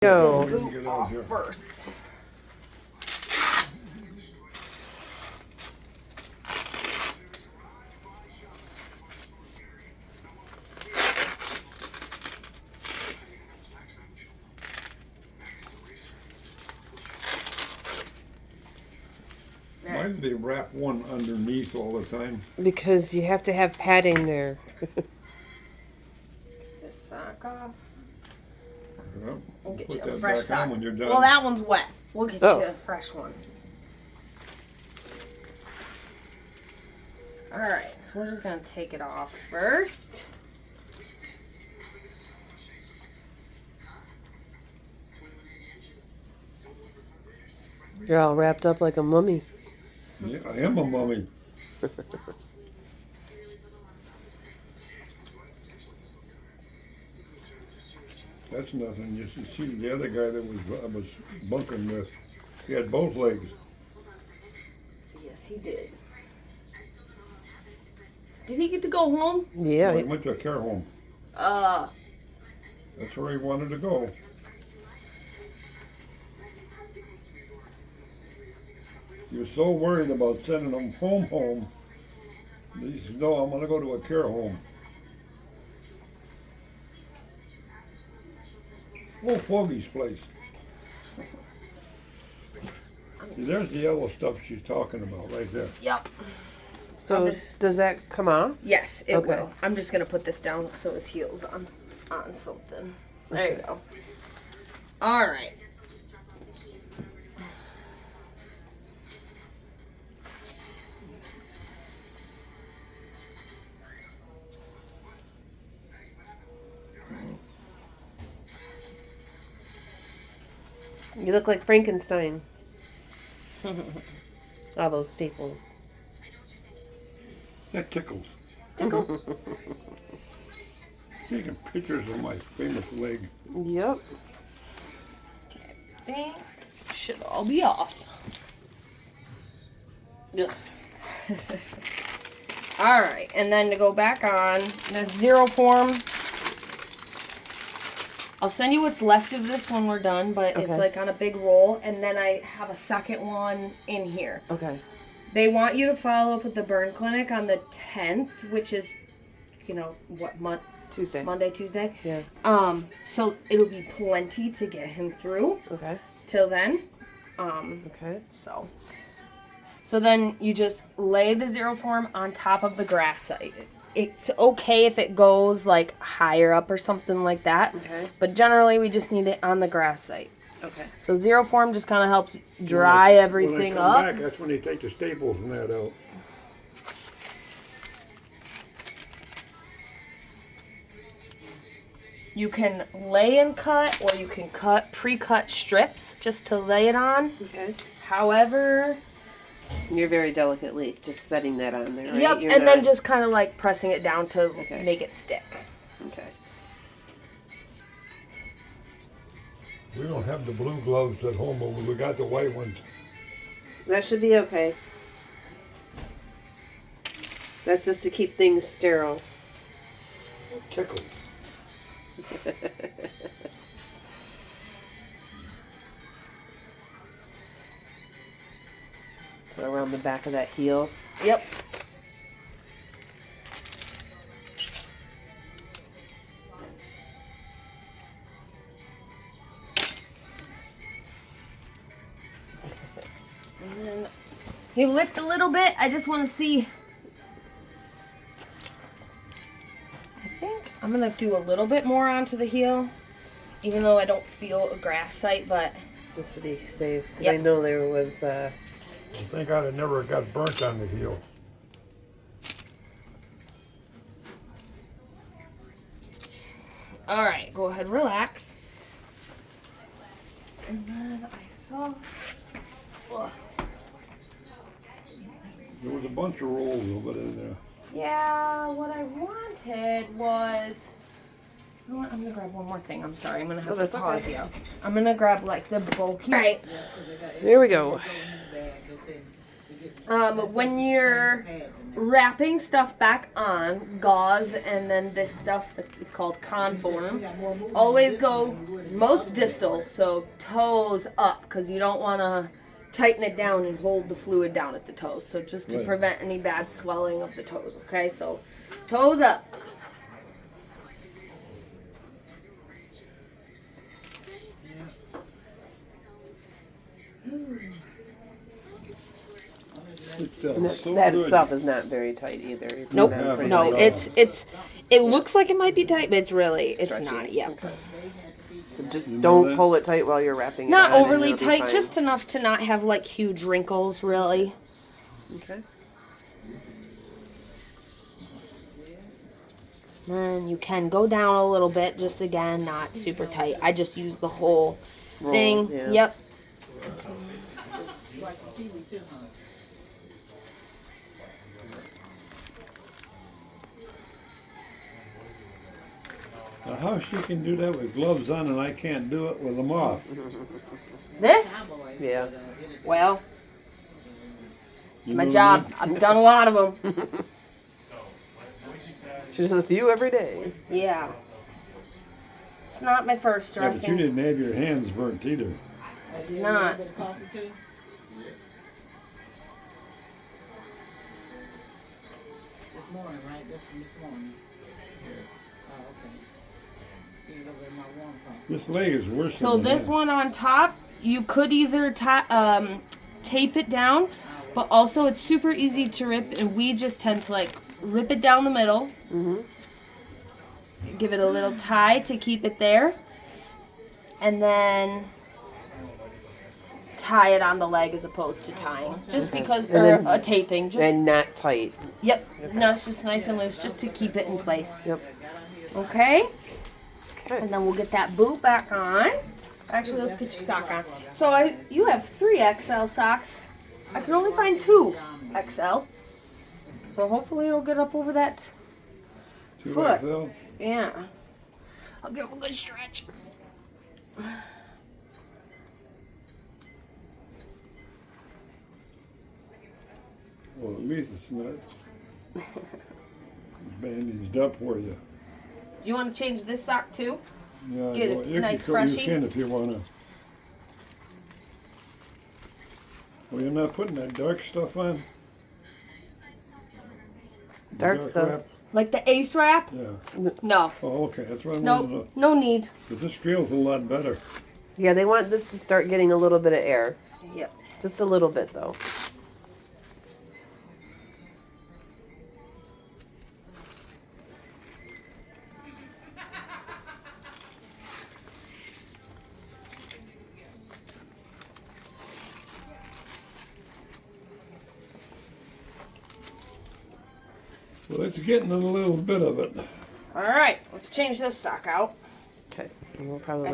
Go. This boot off first. Why do they wrap one underneath all the time? Because you have to have padding there. This sock off. Well, We'll get put you a that fresh back sock. on when you're done. Well, that one's wet. We'll get Oh. you a fresh one. Alright, so we're just going to take it off first. You're all wrapped up like a mummy. Yeah, I am a mummy. That's nothing. You should see the other guy that I was bunking with. He had both legs. Yes, he did. Did he get to go home? Yeah. Well, he went to a care home. That's where he wanted to go. He was so worried about sending him home. He said, no, I'm going to go to a care home. Oh, Foggy's place. See, there's the yellow stuff she's talking about right there. Yep. So does that come off? Yes, it Okay. will. I'm just going to put this down so his heel's on something. There you go. All right. You look like Frankenstein. All those staples. That tickles. Tickle. Taking pictures of my famous leg. Yep. They should all be off. Ugh. All right, and then to go back on the zero form. I'll send you what's left of this when we're done, but it's Okay. like on a big roll, and then I have a second one in here. Okay. They want you to follow up with the burn clinic on the 10th, which is, what month? Tuesday. Monday, Tuesday. Yeah. So it'll be plenty to get him through Okay. till then. Okay. So then you just lay the zero form on top of the grass site. It's okay if it goes like higher up or something like that. Okay. But generally we just need it on the grass site. Okay. So zero form just kind of helps dry everything when I come up. back, that's when they take the staples and that out. You can lay and cut, or you can cut pre-cut strips just to lay it on. Okay. However, You're very delicately just setting that on there, right? yep, You're and then not- just kind of like pressing it down to Okay. make it stick. Okay. We don't have the blue gloves at home, but we got the white ones. That should be okay. That's just to keep things sterile. Tickle. So around the back of that heel. Yep. And then you lift a little bit. I just want to see. I think I'm going to do a little bit more onto the heel, even though I don't feel a grass site, but Just to be safe. Because Yep. I know there was... Well, thank God it never got burnt on the heel. all right, go ahead, relax. And then I saw. Ugh. There was a bunch of rolls over there. Yeah, what I wanted was. You know what? I'm gonna grab one more thing. I'm sorry. I'm gonna have Oh, to that's pause okay. you. I'm gonna grab like the bulky. All right. Here we go. When you're wrapping stuff back on, gauze, and then this stuff, it's called conform. Always go most distal, so toes up, because you don't want to tighten it down and hold the fluid down at the toes. So just to Right. prevent any bad swelling of the toes, okay? So toes up. And that's, So that good. itself is not very tight either. It's Nope. not pretty No, light. it looks like it might be tight, but it's Stretchy. not. Yeah. Okay. So just You know don't that? pull it tight while you're wrapping it Not on, and overly it'll be tight, fine. just enough to not have like huge wrinkles, really. Okay. Then you can go down a little bit, just again, not super tight. I just use the whole Roll, thing. yeah. Yep. Now, how she can do that with gloves on and I can't do it with them off? This? Yeah. Well, it's You my know job. what I've done a lot of them. She does a few every day. Yeah. It's not my first Yeah, but you dressing. didn't have your hands burnt either. I do not. This morning, right? That's from this morning. Oh, okay. Get it over in my warm top. This leg is worse So than the this hand. one on top, you could either tape it down, but also it's super easy to rip, and we just tend to like rip it down the middle. Give it a little tie to keep it there, and then tie it on the leg as opposed to tying, just because, And or then- a taping. Just And not tight. yep, no, it's just nice and loose, just to keep it in place. Yep. Okay. Okay. And then we'll get that boot back on. Actually, let's get your sock on. So you have 3 XL socks. I could only find 2 XL. So hopefully it'll get up over that. Two foot. XL. Yeah. I'll give it a good stretch. Well, at least it's not bandaged up for you. Do you want to change this sock too? Yeah, Get well, a you nice can, freshie. You can if you want to. Well, you're not putting that dark stuff on? Dark stuff. wrap? Like the Ace wrap? Yeah. No. Oh, okay. That's what I wanted to know. Nope. No need. 'Cause this feels a lot better. Yeah, they want this to start getting a little bit of air. Yep. Just a little bit, though. Well, it's getting a little bit of it. All right. Let's change this sock out. Okay. And we'll probably